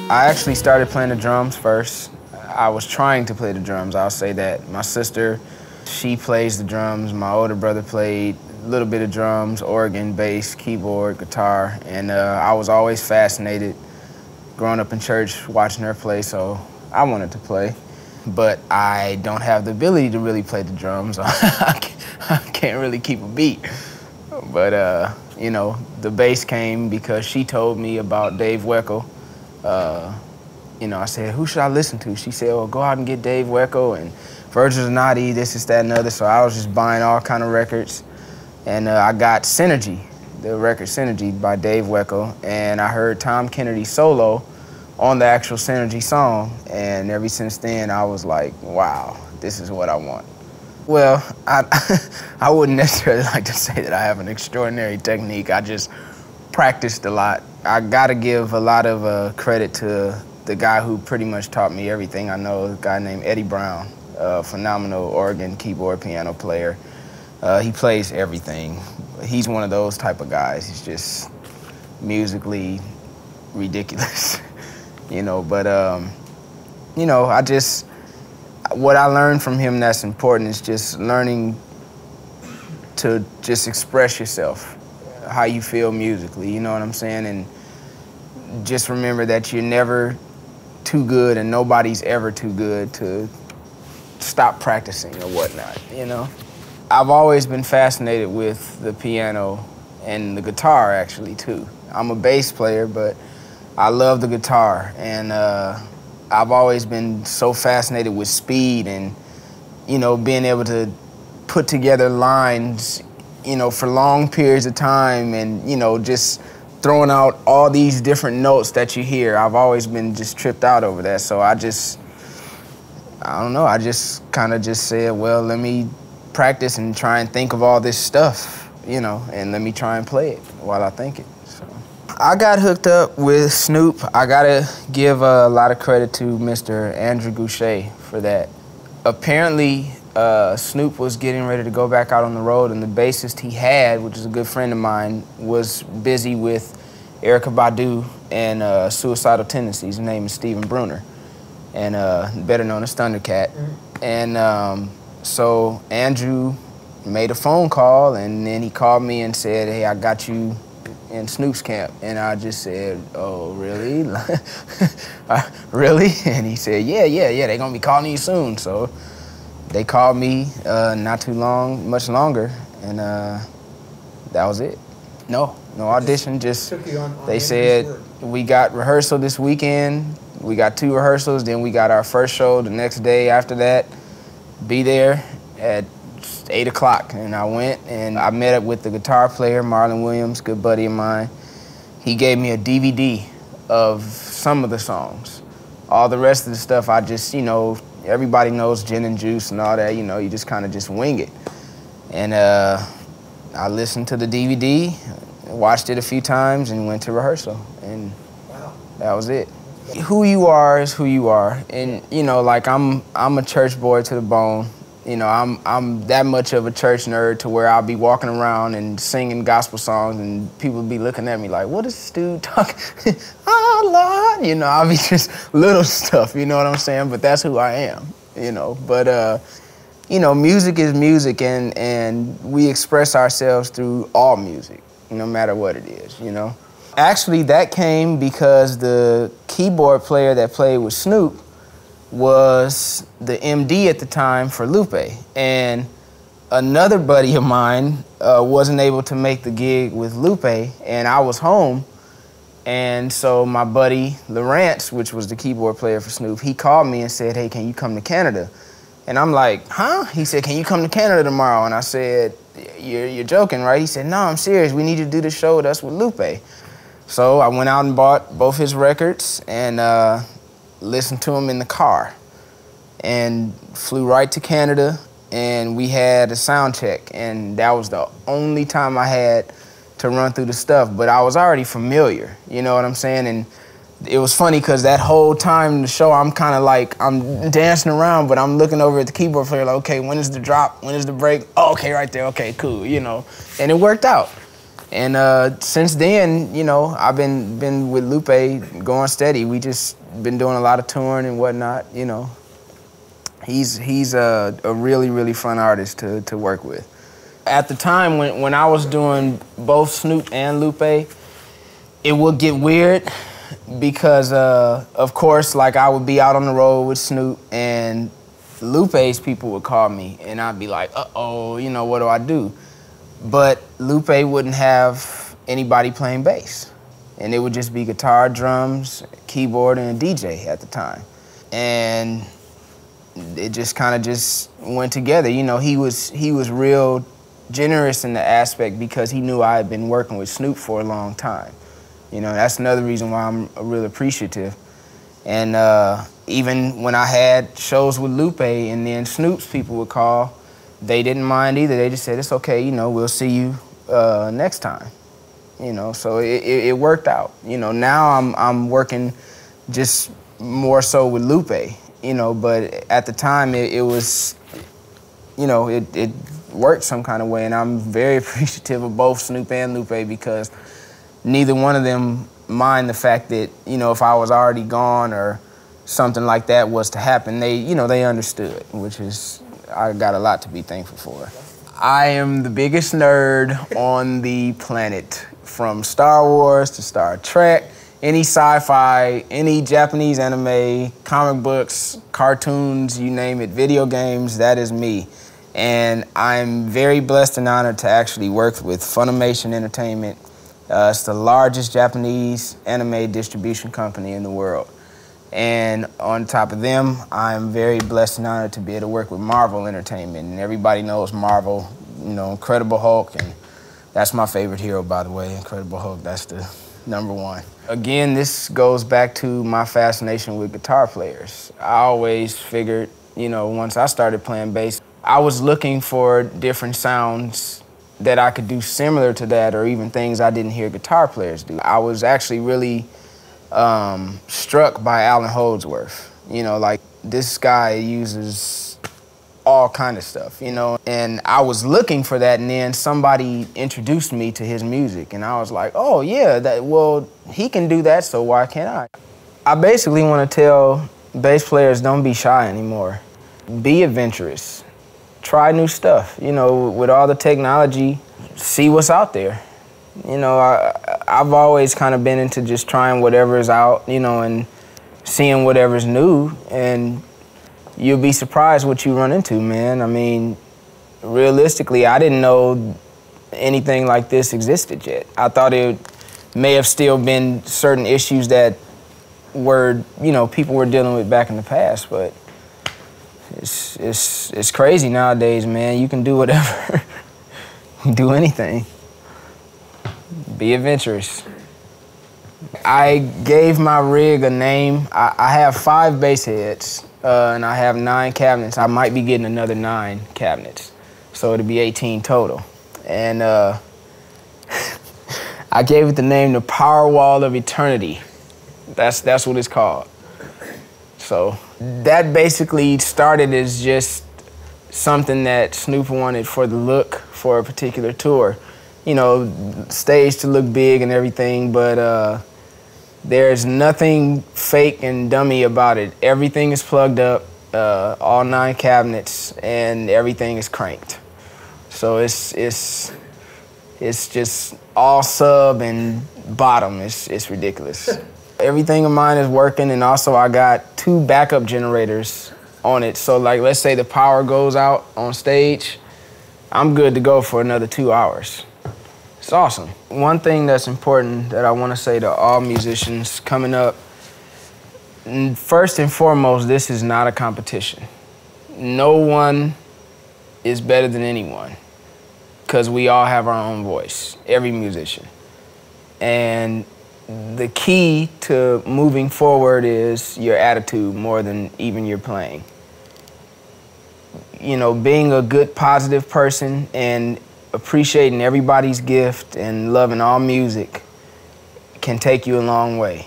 I actually started playing the drums first. I was trying to play the drums, I'll say that. My sister, she plays the drums. My older brother played a little bit of drums, organ, bass, keyboard, guitar, and I was always fascinated growing up in church, watching her play, so I wanted to play. But I don't have the ability to really play the drums. I can't really keep a beat. But, you know, the bass came because she told me about Dave Weckl. You know, I said, who should I listen to? She said, well, go out and get Dave Weckl and Virgil Donati, this, that, and other. So I was just buying all kind of records. And I got Synergy, the record Synergy by Dave Weckl. And I heard Tom Kennedy solo on the actual Synergy song. And ever since then, I was like, wow, this is what I want. Well, I wouldn't necessarily like to say that I have an extraordinary technique. I just practiced a lot. I gotta give a lot of credit to the guy who pretty much taught me everything I know, a guy named Eddie Brown, a phenomenal organ, keyboard, piano player. He plays everything. He's one of those type of guys. He's just musically ridiculous, you know, but, you know, what I learned from him that's important is just learning to just express yourself, how you feel musically, you know what I'm saying? And just remember that you're never too good and nobody's ever too good to stop practicing or whatnot, you know? I've always been fascinated with the piano and the guitar, actually, too. I'm a bass player, but I love the guitar, and I've always been so fascinated with speed and, you know, being able to put together lines, you know, for long periods of time and, you know, just throwing out all these different notes that you hear. I've always been just tripped out over that. So I don't know, I just kind of just said, well, let me practice and try and think of all this stuff, you know, and let me try and play it while I think it. So I got hooked up with Snoop. I gotta give a lot of credit to Mr. Andrew Goucher for that. Apparently, Snoop was getting ready to go back out on the road, and the bassist he had, which is a good friend of mine, was busy with Erykah Badu and Suicidal Tendencies. His name is Steven Bruner, and better known as Thundercat. And so Andrew made a phone call, and then he called me and said, hey, I got you in Snoop's camp. And I just said, oh, really? Really? And he said, yeah, they're gonna be calling you soon. So they called me not too long, much longer, and that was it. No audition, just they said, we got rehearsal this weekend, we got 2 rehearsals, then we got our first show the next day after that. Be there at 8 o'clock, and I went and I met up with the guitar player, Marlon Williams, good buddy of mine. He gave me a DVD of some of the songs. All the rest of the stuff, I just, you know, everybody knows Gin and Juice and all that, you know, you just kind of just wing it. And I listened to the DVD, watched it a few times, and went to rehearsal, and wow, that was it. Who you are is who you are, and you know, like I'm a church boy to the bone. You know, I'm that much of a church nerd to where I'll be walking around and singing gospel songs, and people be looking at me like, what is this dude talking? Oh, Lord, you know, I'll be just little stuff, you know what I'm saying? But that's who I am, you know. But, you know, music is music, and we express ourselves through all music, no matter what it is, you know. Actually, that came because the keyboard player that played with Snoop was the MD at the time for Lupe, and another buddy of mine wasn't able to make the gig with Lupe, and I was home, and so my buddy Lawrence, which was the keyboard player for Snoop, he called me and said, hey, can you come to Canada? And I'm like, huh? He said, can you come to Canada tomorrow? And I said, you're joking, right? He said, no, I'm serious. We need you to do the show with us with Lupe. So I went out and bought both his records and listened to him in the car, and flew right to Canada, and we had a sound check, and that was the only time I had to run through the stuff, but I was already familiar, you know what I'm saying? And it was funny because that whole time in the show, I'm kind of like, I'm dancing around, but I'm looking over at the keyboard player like, okay, when is the drop? When is the break? Oh, okay, right there, okay, cool, you know? And it worked out. And since then, you know, I've been with Lupe going steady. We just been doing a lot of touring and whatnot, you know. He's a really, really fun artist to work with. At the time when I was doing both Snoop and Lupe, it would get weird because, of course, like I would be out on the road with Snoop and Lupe's people would call me and I'd be like, uh-oh, you know, what do I do? But Lupe wouldn't have anybody playing bass. And it would just be guitar, drums, keyboard, and a DJ at the time. And it just kind of just went together. You know, he was real generous in the aspect because he knew I had been working with Snoop for a long time. You know, that's another reason why I'm real appreciative. And even when I had shows with Lupe and then Snoop's people would call, they didn't mind either. They just said, it's okay, you know, we'll see you next time. You know, so it worked out. You know, now I'm working just more so with Lupe, you know, but at the time it was, you know, it worked some kind of way, and I'm very appreciative of both Snoop and Lupe because neither one of them mind the fact that, you know, if I was already gone or something like that was to happen, they, you know, they understood, which is, I got a lot to be thankful for. I am the biggest nerd on the planet, from Star Wars to Star Trek, any sci-fi, any Japanese anime, comic books, cartoons, you name it, video games, that is me. And I'm very blessed and honored to actually work with Funimation Entertainment. It's the largest Japanese anime distribution company in the world. And on top of them, I'm very blessed and honored to be able to work with Marvel Entertainment. And everybody knows Marvel, you know, Incredible Hulk, and that's my favorite hero, by the way, Incredible Hulk, that's the #1. Again, this goes back to my fascination with guitar players. I always figured, you know, once I started playing bass, I was looking for different sounds that I could do similar to that, or even things I didn't hear guitar players do. I was actually really struck by Alan Holdsworth. You know, like, this guy uses all kind of stuff, you know, and I was looking for that, and then somebody introduced me to his music, and I was like, oh yeah, well, he can do that, so why can't I? I basically want to tell bass players, don't be shy anymore. Be adventurous. Try new stuff. You know, with all the technology, see what's out there. You know, I've always kind of been into just trying whatever is out, you know, and seeing whatever's new, and you'll be surprised what you run into, man. I mean, realistically, I didn't know anything like this existed yet. I thought it may have still been certain issues that were, you know, people were dealing with back in the past, but it's crazy nowadays, man. You can do whatever, do anything. Be adventurous. I gave my rig a name. I have 5 bass heads, and I have 9 cabinets. I might be getting another 9 cabinets, so it'll be 18 total. And I gave it the name the Power Wall of Eternity. That's what it's called. So that basically started as just something that Snoop wanted for the look for a particular tour. You know, stage to look big and everything, but there's nothing fake and dummy about it. Everything is plugged up, all 9 cabinets, and everything is cranked. So it's just all sub and bottom. It's ridiculous. Everything of mine is working, and also I got 2 backup generators on it. So like, let's say the power goes out on stage, I'm good to go for another 2 hours. It's awesome. One thing that's important that I want to say to all musicians coming up, first and foremost, this is not a competition. No one is better than anyone, because we all have our own voice, every musician. And the key to moving forward is your attitude more than even your playing. You know, being a good, positive person and appreciating everybody's gift and loving all music can take you a long way.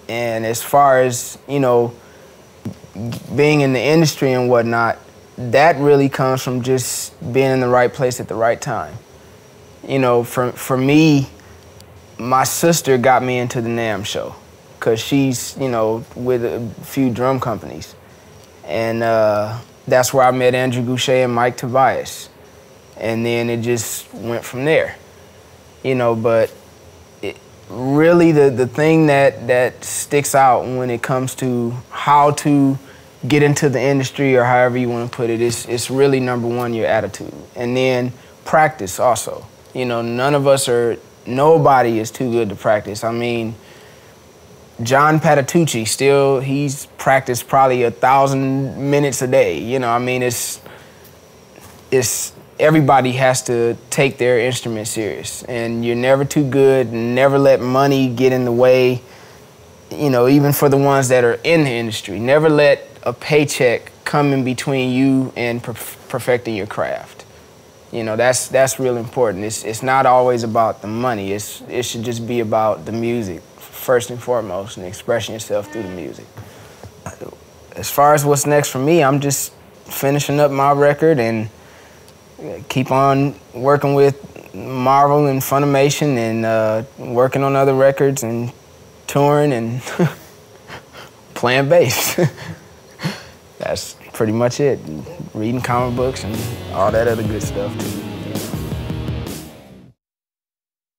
And as far as, you know, being in the industry and whatnot, that really comes from just being in the right place at the right time. You know, for me, my sister got me into the NAMM show because she's, you know, with a few drum companies. And that's where I met Andrew Goucher and Mike Tobias. And then it just went from there. You know, but really the thing that sticks out when it comes to how to get into the industry, or however you want to put it, it's really number one, your attitude. And then practice also. You know, nobody is too good to practice. I mean, John Patitucci he's practiced probably 1,000 minutes a day. You know, I mean, it's everybody has to take their instrument serious, and you're never too good. Never let money get in the way. You know, even for the ones that are in the industry, never let a paycheck come in between you and perfecting your craft. You know, that's real important. It's not always about the money. It should just be about the music first and foremost, and expressing yourself through the music. As far as what's next for me, I'm just finishing up my record and keep on working with Marvel and Funimation, and working on other records and touring and playing bass. That's pretty much it. Reading comic books and all that other good stuff too.